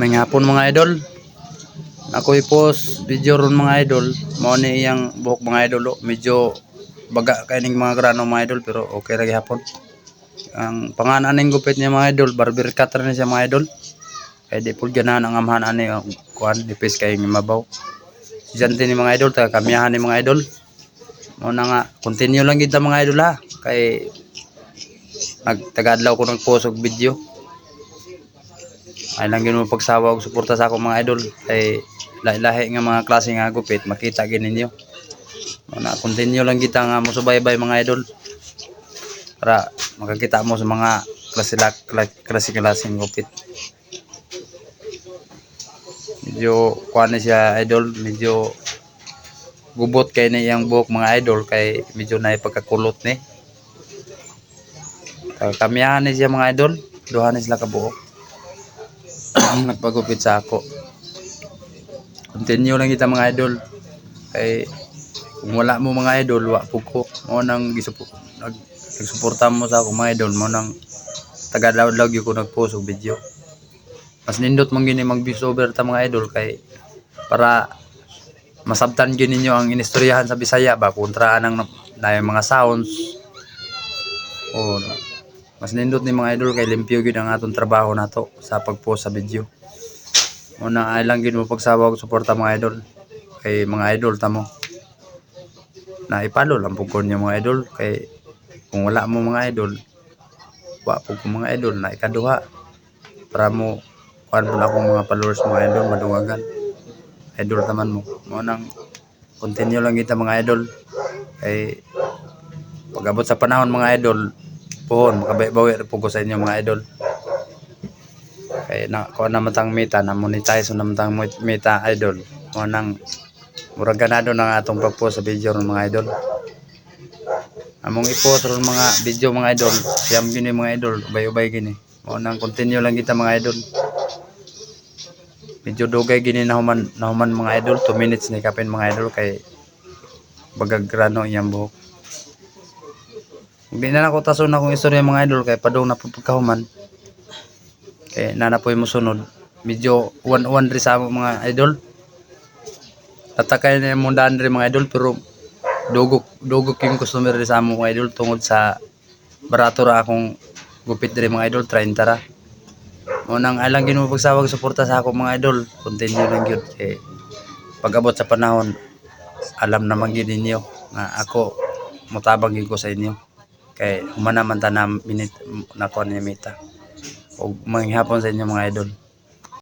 May hapon mga idol. Ako i-post video ron mga idol. Mao ni iyang buhok mga idol. Medyo baga kaining mga grano mga idol pero okay ra gihapon. Ang pangalan ning gupit niya mga idol, barber cut ra ni siya mga idol. Kay di pud ganahan ang amhan ani kuan nipis kay mabaw. Siyante ni mga idol taga kamiyahan ni mga idol. Mao na nga continue lang kita mga idol ha. Kay nagtagadlaw ko nag-post og video. Ay lang gyud mo pagsawa og suporta sa akong mga idol kay lahi-lahi nga mga klase nga gupit makita gyud ninyo. Na continue lang kita nga mosubaybay mga idol para makakita mo sa mga klase-klaseng gupit. Medyo kuan siya idol, medyo gubot kay na iyang buhok mga idol kay medyo na pagkakulot ni. Kamiyahan ni siya mga idol, duha ni sila ka buhok. Nagpagupit sa ako. Continue lang kita mga idol. Kay kung wala mo mga idol, wa pug ko. Mo nang nagsuporta mo sa ako mga idol, mo nang taga-download gyud ko nag-post og video. Mas nindot man gini mag-voiceover ta mga idol kay para masabtan gyud ninyo ang inistoryahan sa Bisaya ba kontra nang mga sounds. Oh, mas nindot ni mga idol kay limpyo gyud ang atong trabaho nato sa pag-post sa video. Una ay lang gyud mo pagsawa og suporta mga idol. Kay mga idol tamo. Na ipalo lang pug kon mga idol kay kung wala mo mga idol, wa pug mga idol na ikaduha para mo kuan mo akong mga followers mga idol madungagan. Idol taman mo. Mo nang continue lang kita mga idol. Kay pag-abot sa panahon mga idol, pohon makabawi po ko sa inyo mga idol. Kay na kuan na matang meta na monetize na matang meta idol. Mo nang murag ganado na atong pag-post sa video ng mga idol. Among i-post ron mga video mga idol, siyam gini mga idol, ubay-ubay gini. Mo nang continue lang kita mga idol. Medyo dugay gini na human mga idol, 2 minutes ni kapin mga idol kay bagagrano iyang buhok. Hindi na ako tason akong istorya mga idol kay padong na pagkahuman. Kay nanapoy mo sunod. Medyo 1-1 rin sa mga idol. Tatakay na yung mundaan rin mga idol pero dugok yung customer rin sa mga idol tungod sa barato ra akong gupit rin mga idol 30 ra. Unang alang gino pagsawag suporta sa ako mga idol. Continue lang yun. Kay pag-abot sa panahon alam naman gid ninyo nga ako mutabang ko sa inyo. Kay humana man ta na minute na ko ni meta. Og manghihapon sa inyo mga idol.